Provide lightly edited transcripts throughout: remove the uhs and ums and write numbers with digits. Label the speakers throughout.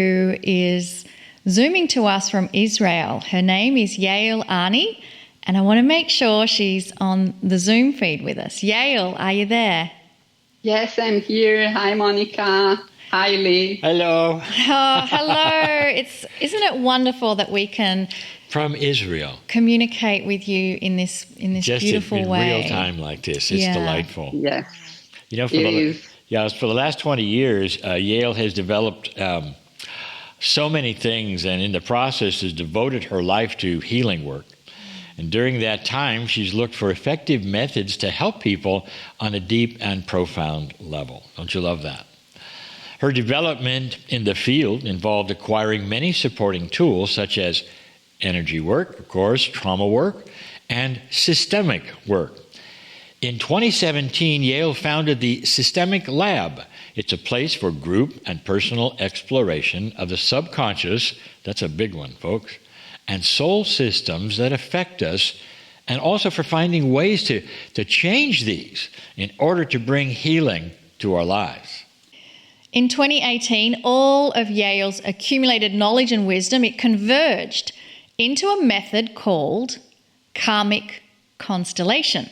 Speaker 1: who is Zooming to us from Israel. Her name is Yale Annie, and I want to make sure she's on the Zoom feed with us. Yale, are you there?
Speaker 2: Yes, I'm here. Hi, Monica. Hi, Lee.
Speaker 3: Hello.
Speaker 1: Oh, hello. Isn't it wonderful that we can
Speaker 3: From Israel.
Speaker 1: communicate with you in this
Speaker 3: Just
Speaker 1: beautiful
Speaker 3: in
Speaker 1: way?
Speaker 3: real time like this. It's
Speaker 1: Yeah.
Speaker 3: delightful.
Speaker 2: Yes,
Speaker 3: You know,
Speaker 2: it
Speaker 3: for the last 20 years, Yale has developed so many things, and in the process has devoted her life to healing work. And during that time, she's looked for effective methods to help people on a deep and profound level. Don't you love that? Her development in the field involved acquiring many supporting tools such as energy work, of course, trauma work, and systemic work. In 2017, Yale founded the Systemic Lab. It's a place for group and personal exploration of the subconscious, that's a big one, folks, and soul systems that affect us, and also for finding ways to change these in order to bring healing to our lives.
Speaker 1: In 2018, all of Yale's accumulated knowledge and wisdom, it converged into a method called Karmic Constellation.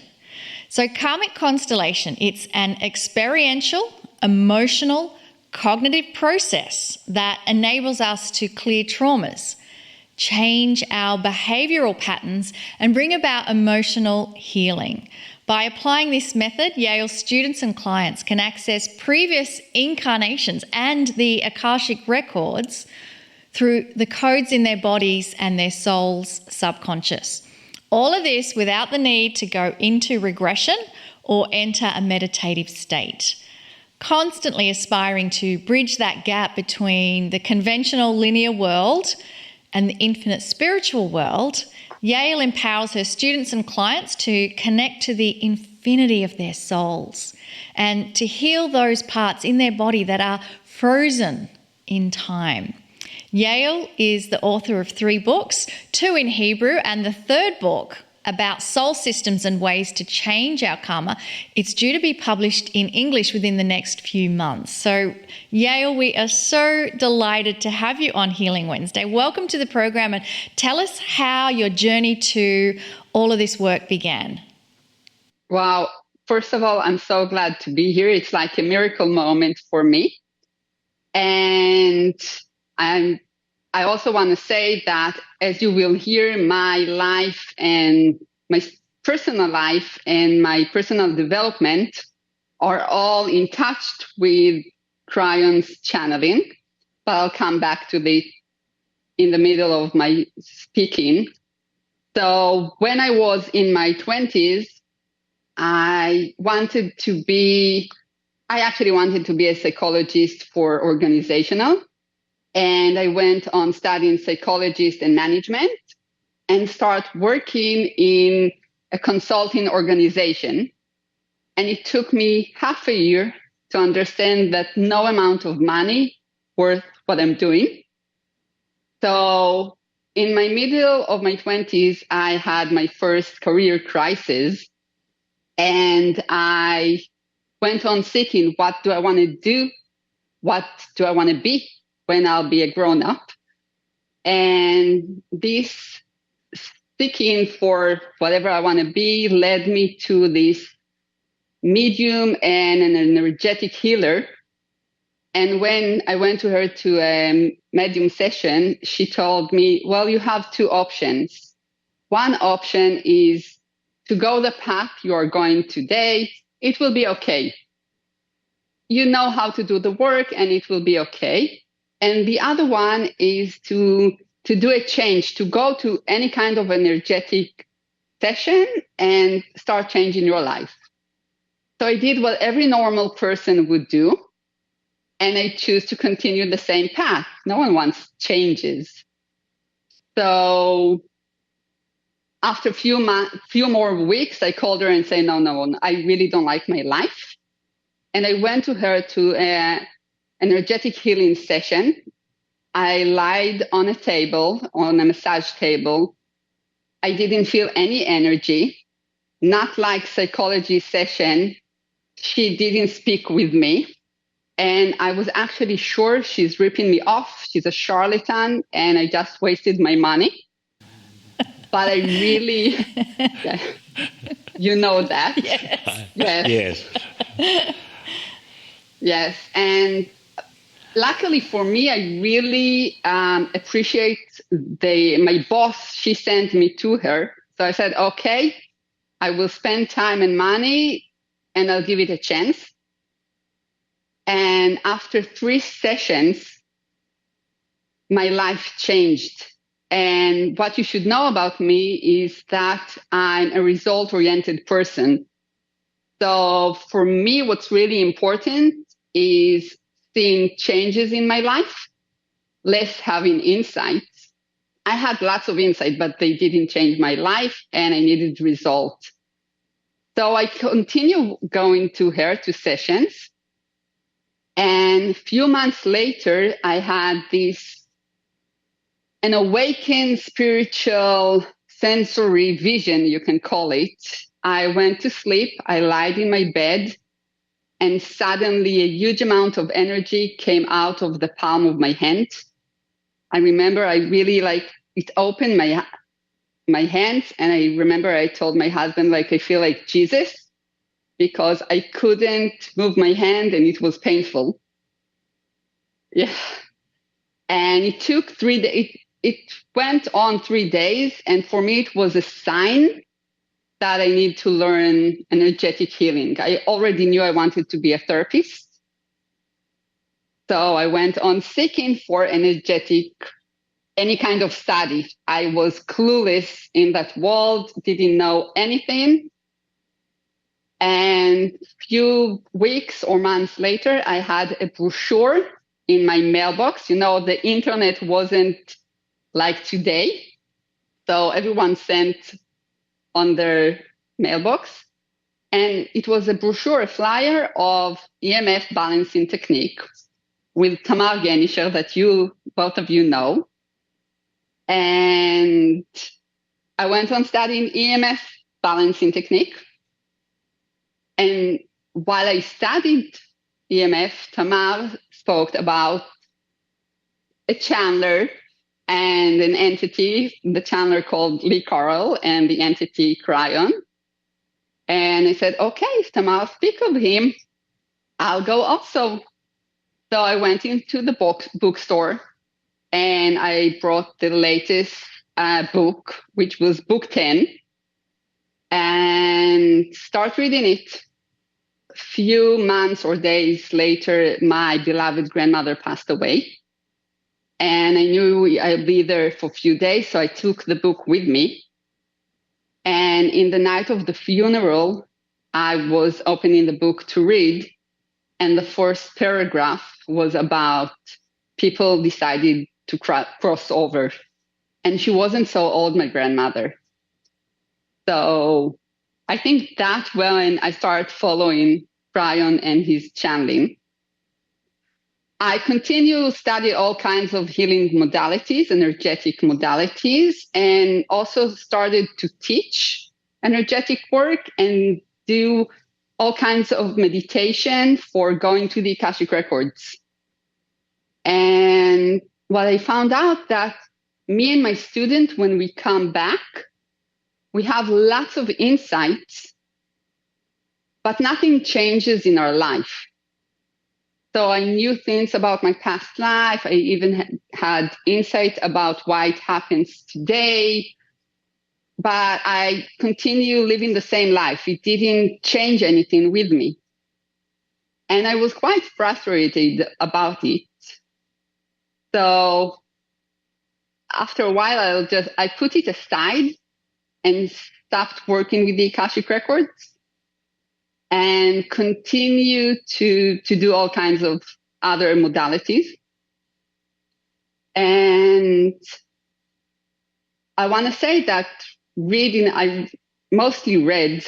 Speaker 1: So Karmic Constellation, it's an experiential, emotional, cognitive process that enables us to clear traumas, change our behavioral patterns, and bring about emotional healing. By applying this method, Yale students and clients can access previous incarnations and the Akashic Records through the codes in their bodies and their soul's subconscious. All of this without the need to go into regression or enter a meditative state. Constantly aspiring to bridge that gap between the conventional linear world and the infinite spiritual world, Yale empowers her students and clients to connect to the infinity of their souls and to heal those parts in their body that are frozen in time. Yale is the author of 3 books, 2 in Hebrew, and the 3rd book about soul systems and ways to change our karma. It's due to be published in English within the next few months. So, Yale, we are so delighted to have you on Healing Wednesday. Welcome to the program, and tell us how your journey to all of this work began.
Speaker 2: Wow. First of all, I'm so glad to be here. It's like a miracle moment for me. And I also want to say that, as you will hear, my life and my personal life and my personal development are all in touch with Kryon's channeling. But I'll come back to this in the middle of my speaking. So when I was in my 20s, I actually wanted to be a psychologist for organizational. And I went on studying psychologist and management and start working in a consulting organization. And it took me half a year to understand that no amount of money worth what I'm doing. So in my middle of my 20s, I had my first career crisis. And I went on seeking, what do I want to do? What do I want to be when I'll be a grown-up? And this seeking for whatever I want to be led me to this medium and an energetic healer. And when I went to her to a medium session, she told me, well, you have 2 options. One option is to go the path you are going today. It will be okay. You know how to do the work and it will be okay. And the other one is to do a change, to go to any kind of energetic session and start changing your life. So I did what every normal person would do, and I choose to continue the same path. No one wants changes. So after a few more weeks, I called her and said, no, I really don't like my life. And I went to her to an energetic healing session. I lied on a table, on a massage table. I didn't feel any energy, not like psychology session. She didn't speak with me. And I was actually sure she's ripping me off. She's a charlatan and I just wasted my money. But I really, yeah, you know that.
Speaker 1: Yes.
Speaker 2: Yes. And luckily for me, I really appreciate my boss. She sent me to her. So I said, okay, I will spend time and money and I'll give it a chance. And after 3 sessions, my life changed. And what you should know about me is that I'm a result-oriented person. So for me, what's really important is seeing changes in my life, less having insights. I had lots of insight, but they didn't change my life and I needed results. So I continue going to her to sessions. And a few months later, I had an awakened spiritual sensory vision, you can call it. I went to sleep, I lied in my bed, and suddenly a huge amount of energy came out of the palm of my hand. I remember I really it opened my hands, and I remember I told my husband, I feel like Jesus, because I couldn't move my hand and it was painful. Yeah. And it took 3 days. It went on 3 days. And for me, it was a sign that I need to learn energetic healing. I already knew I wanted to be a therapist. So I went on seeking for any kind of study. I was clueless in that world, didn't know anything. And a few weeks or months later, I had a brochure in my mailbox. The internet wasn't like today. So everyone sent on their mailbox. And it was a brochure, a flyer of EMF balancing technique with Tamar Genisher that both of you know. And I went on studying EMF balancing technique. And while I studied EMF, Tamar spoke about a channeler and an entity, the channeler called Lee Carl and the entity Kryon. And I said, okay, if Tamar speak of him, I'll go also. So I went into the bookstore and I brought the latest book, which was book 10, and start reading it. A few months or days later, my beloved grandmother passed away. And I knew I'd be there for a few days, so I took the book with me. And in the night of the funeral, I was opening the book to read, and the first paragraph was about people decided to cross over. And she wasn't so old, my grandmother. So I think that's when I started following Kryon and his channeling. I continue to study all kinds of healing modalities, energetic modalities, and also started to teach energetic work and do all kinds of meditation for going to the Akashic Records. And what I found out that me and my student, when we come back, we have lots of insights, but nothing changes in our life. So I knew things about my past life. I even had insight about why it happens today. But I continue living the same life. It didn't change anything with me. And I was quite frustrated about it. So after a while, I put it aside and stopped working with the Akashic Records and continue to do all kinds of other modalities. And I want to say that I mostly read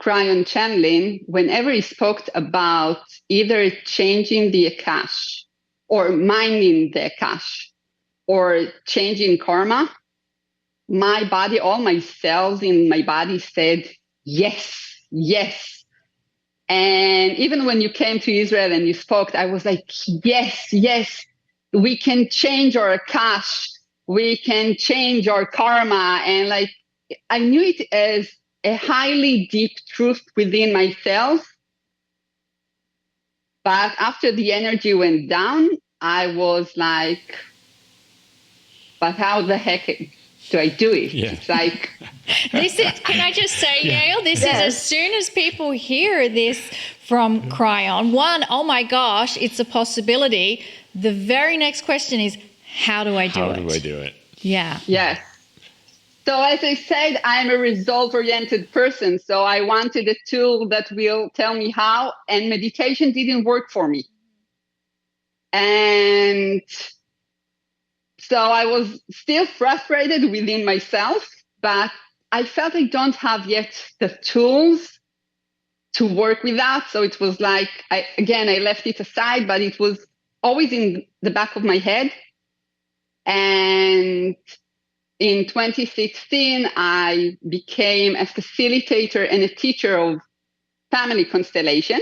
Speaker 2: Kryon channeling whenever he spoke about either changing the Akash or mining the Akash or changing karma. My body, all my cells in my body said, yes, yes. And even when you came to Israel and you spoke, I was like, yes, yes, we can change our Akash. We can change our karma. And like, I knew it as a highly deep truth within myself. But after the energy went down, I was like, but how the heck do I do it?
Speaker 3: Yeah.
Speaker 2: It's like,
Speaker 1: This is, can I just say, Yale, this is
Speaker 2: Yes.
Speaker 1: as soon as people hear this from Kryon, one, oh my gosh, it's a possibility. The very next question is, how do I do it?
Speaker 3: How do I do it?
Speaker 1: Yeah.
Speaker 2: yes. So as I said, I'm a result-oriented person. So I wanted a tool that will tell me how, and meditation didn't work for me. And so I was still frustrated within myself, but I felt I don't have yet the tools to work with that. So it was like, I left it aside, but it was always in the back of my head. And in 2016, I became a facilitator and a teacher of family constellation.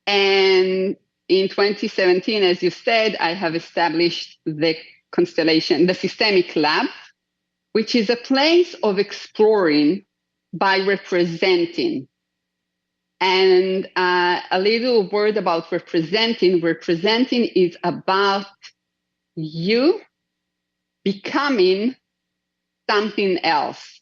Speaker 2: And in 2017, as you said, I have established the constellation, the Systemic Lab, which is a place of exploring by representing. And a little word about representing. Representing is about you becoming something else.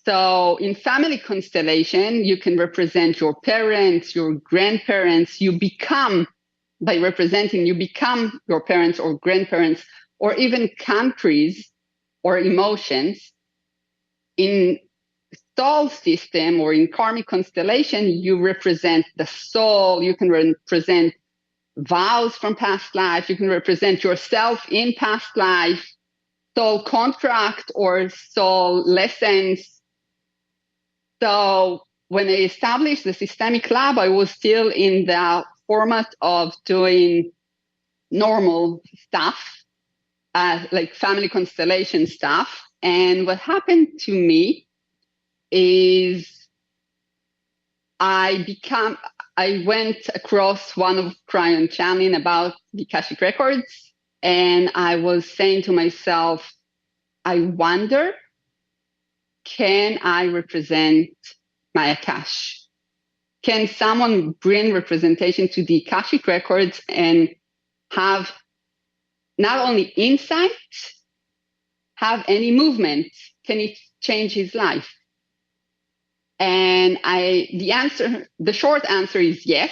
Speaker 2: So in family constellation, you can represent your parents, your grandparents. You become, by representing, you become your parents or grandparents, or even countries or emotions. In soul system or in karmic constellation, you represent the soul. You can represent vows from past life. You can represent yourself in past life, soul contract or soul lessons. So when I established the Systemic Lab, I was still in the format of doing normal stuff, like family constellation stuff. And what happened to me is I went across one of Kryon channeling about the Akashic Records, and I was saying to myself, I wonder, can I represent my Akash? Can someone bring representation to the Akashic Records and have not only insight, have any movement? Can it change his life? And the short answer is yes.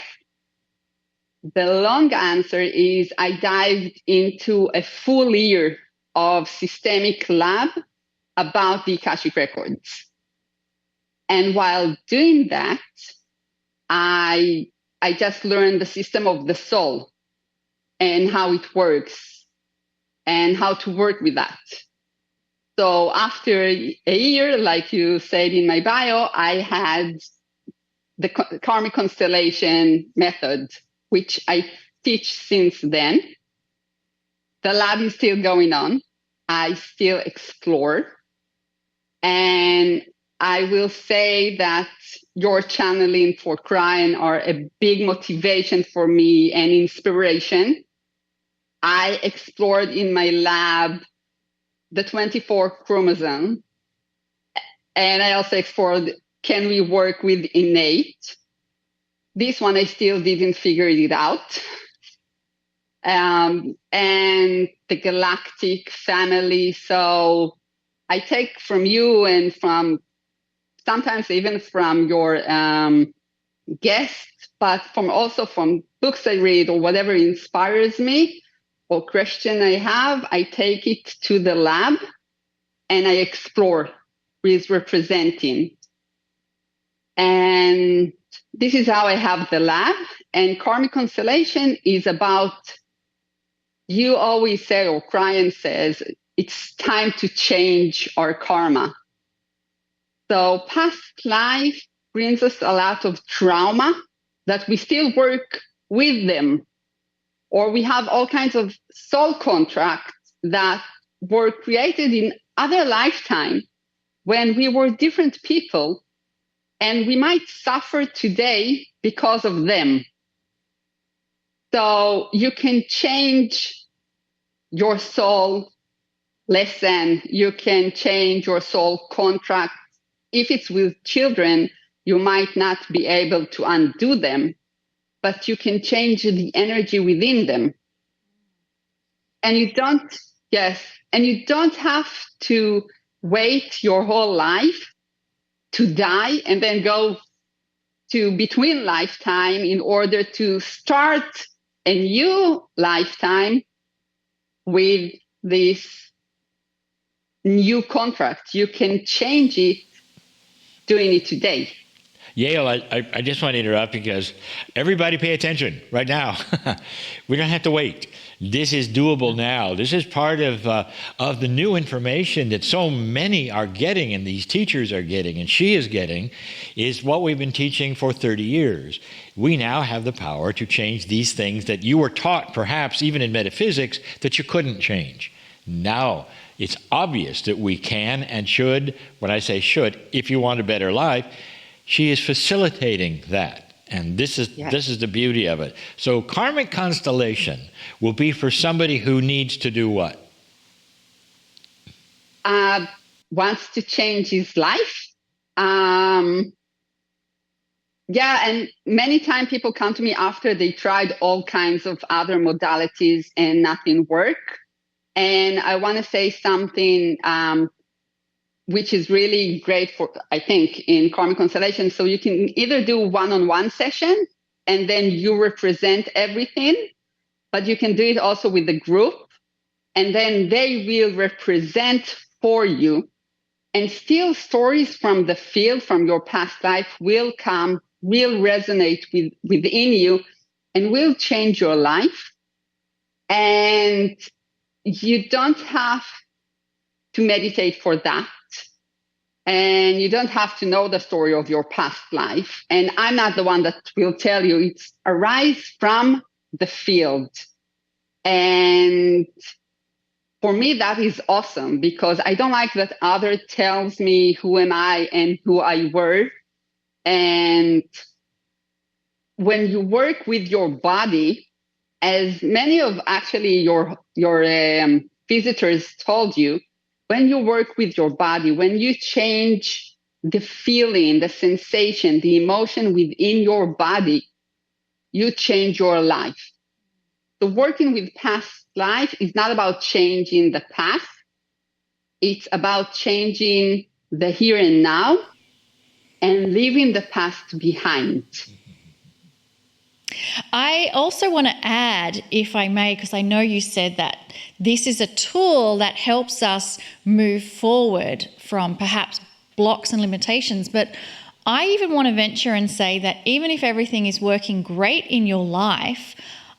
Speaker 2: The long answer is I dived into a full year of Systemic Lab about the Akashic Records. And while doing that, I just learned the system of the soul and how it works and how to work with that. So after a year, like you said in my bio, I had the Karmic Constellation method, which I teach since then. The lab is still going on. I still explore. And I will say that your channeling for Kryon are a big motivation for me and inspiration. I explored in my lab the 24 chromosome. And I also explored, can we work with innate? This one, I still didn't figure it out. And the galactic family. So I take from you and from sometimes even from your guests, but also from books I read or whatever inspires me or question I have, I take it to the lab and I explore with representing. And this is how I have the lab. And Karmic Constellation is about, you always say, or Kryon says, it's time to change our karma. So past life brings us a lot of trauma that we still work with them. Or we have all kinds of soul contracts that were created in other lifetimes when we were different people And we might suffer today because of them. So you can change your soul lesson. You can change your soul contract. If it's with children, you might not be able to undo them, but you can change the energy within them. And you don't have to wait your whole life to die and then go to between lifetime in order to start a new lifetime with this new contract. You can change it doing it today.
Speaker 3: Yale, I just want to interrupt because everybody pay attention right now. We don't have to wait. This is doable now. This is part of the new information that so many are getting and these teachers are getting and she is getting is what we've been teaching for 30 years. We now have the power to change these things that you were taught, perhaps even in metaphysics, that you couldn't change. Now it's obvious that we can and should, when I say should, if you want a better life, she is facilitating that. And this is the beauty of it. So Karmic Constellation will be for somebody who needs to do what?
Speaker 2: Wants to change his life. And many times people come to me after they tried all kinds of other modalities and nothing worked. And I want to say something which is really great for, I think, in Karmic Constellation. So you can either do one-on-one session and then you represent everything, but you can do it also with the group and then they will represent for you. And still stories from the field, from your past life will resonate within you and will change your life. And you don't have to meditate for that. And you don't have to know the story of your past life. And I'm not the one that will tell you. It's arise from the field. And for me, that is awesome because I don't like that other tells me who am I and who I were. And when you work with your body, as many of actually your visitors told you, when you work with your body, when you change the feeling, the sensation, the emotion within your body, you change your life. So working with past life is not about changing the past. It's about changing the here and now and leaving the past behind.
Speaker 1: I also want to add, if I may, because I know you said that this is a tool that helps us move forward from perhaps blocks and limitations, but I even want to venture and say that even if everything is working great in your life,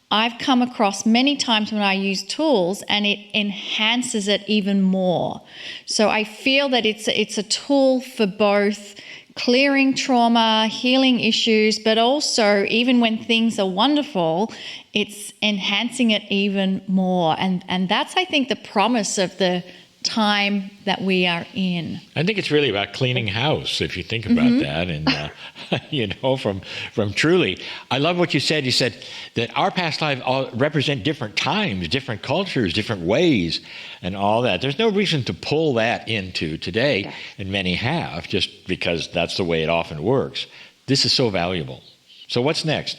Speaker 1: I've come across many times when I use tools and it enhances it even more. So I feel that it's a tool for both clearing trauma, healing issues, but also even when things are wonderful, it's enhancing it even more. And that's, I think, the promise of the time that we are in.
Speaker 3: I think it's really about cleaning house, if you think about that. And, from truly, I love what you said. You said that our past lives all represent different times, different cultures, different ways, and all that. There's no reason to pull that into today, and many have, just because that's the way it often works. This is so valuable. So what's next?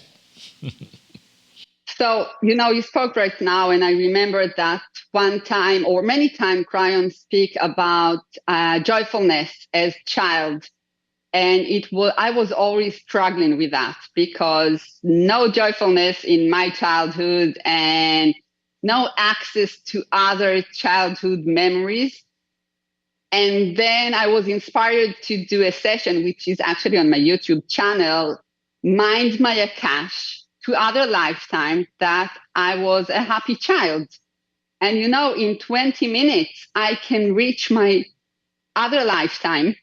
Speaker 2: So, you spoke right now, and I remember that one time or many times Kryon speak about joyfulness as child. And I was always struggling with that because no joyfulness in my childhood and no access to other childhood memories. And then I was inspired to do a session, which is actually on my YouTube channel, Mind My Akash, to other lifetime that I was a happy child. And in 20 minutes, I can reach my other lifetime,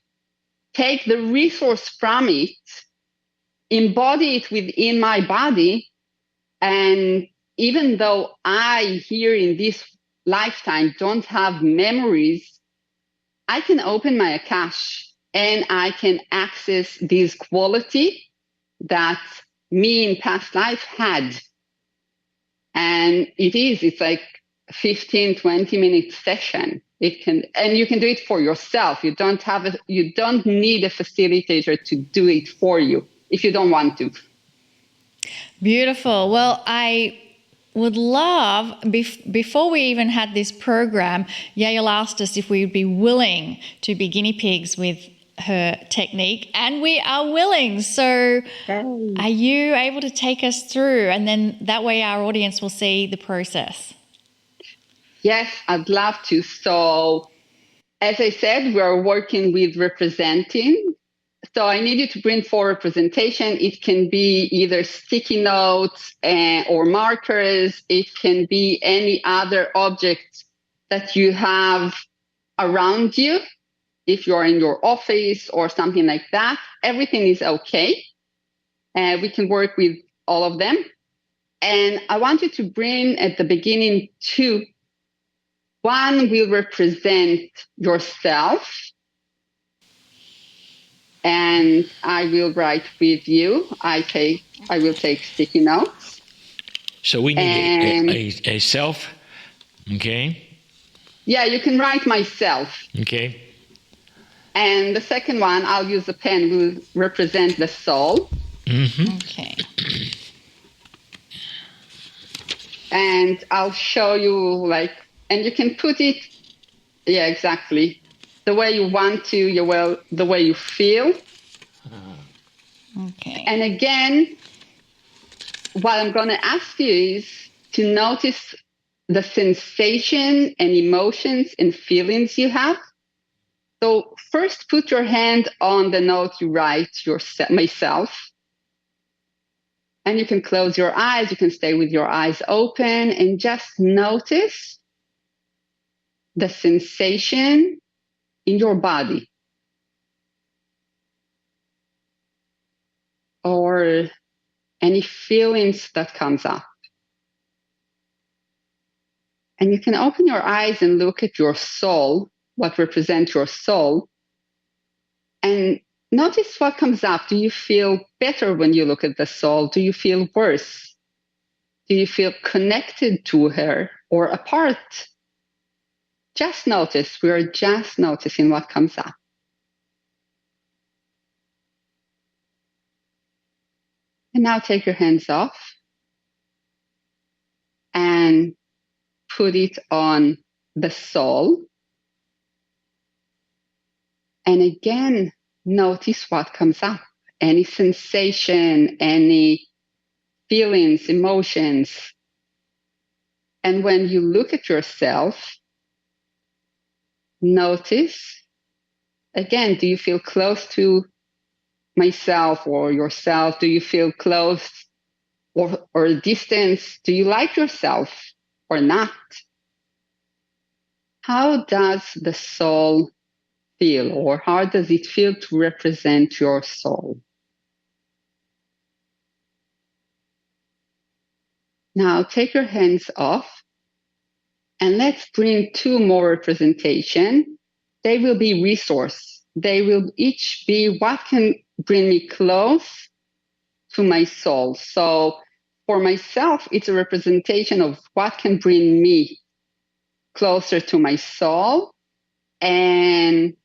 Speaker 2: take the resource from it, embody it within my body. And even though I here in this lifetime don't have memories, I can open my Akash and I can access this quality that me in past life had. And it's like 15, 20-minute session. And you can do it for yourself. You don't need a facilitator to do it for you if you don't want to.
Speaker 1: Beautiful. Well, I would love, before we even had this program, Yale asked us if we would be willing to be guinea pigs with her technique, and we are willing. So are you able to take us through, and then that way our audience will see the process?
Speaker 2: Yes, I'd love to. So as I said, we're working with representing. So I need you to bring for representation. It can be either sticky notes or markers. It can be any other object that you have around you. If you're in your office or something like that, everything is okay. We can work with all of them. And I want you to bring at the beginning two. One will represent yourself. And I will write with you. I will take sticky notes.
Speaker 3: So we need a self, okay?
Speaker 2: Yeah, you can write myself.
Speaker 3: Okay.
Speaker 2: And the second one, I'll use a pen, will represent the soul.
Speaker 3: Mm-hmm.
Speaker 1: Okay.
Speaker 2: And I'll show you and you can put it, yeah, exactly. The way you want to, the way you feel.
Speaker 1: Okay.
Speaker 2: And again, what I'm going to ask you is to notice the sensation and emotions and feelings you have. So first, put your hand on the note you write myself. And you can close your eyes. You can stay with your eyes open and just notice the sensation in your body. Or any feelings that comes up. And you can open your eyes and look at your soul, what represents your soul, and notice what comes up. Do you feel better when you look at the soul? Do you feel worse? Do you feel connected to her or apart? Just notice. We are just noticing what comes up. And now take your hands off and put it on the soul. And again, notice what comes up. Any sensation, any feelings, emotions. And when you look at yourself, notice, again, do you feel close to myself or yourself? Do you feel close or distance? Do you like yourself or not? How does the soul feel, or how does it feel to represent your soul? Now take your hands off and let's bring two more representation. They will be resource. They will each be what can bring me close to my soul. So for myself, it's a representation of what can bring me closer to my soul. And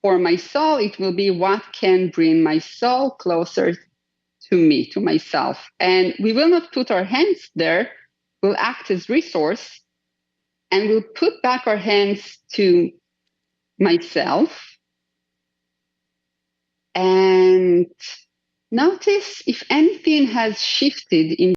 Speaker 2: for my soul, it will be what can bring my soul closer to me, to myself. And we will not put our hands there. We'll act as resource. And we'll put back our hands to myself. And notice if anything has shifted in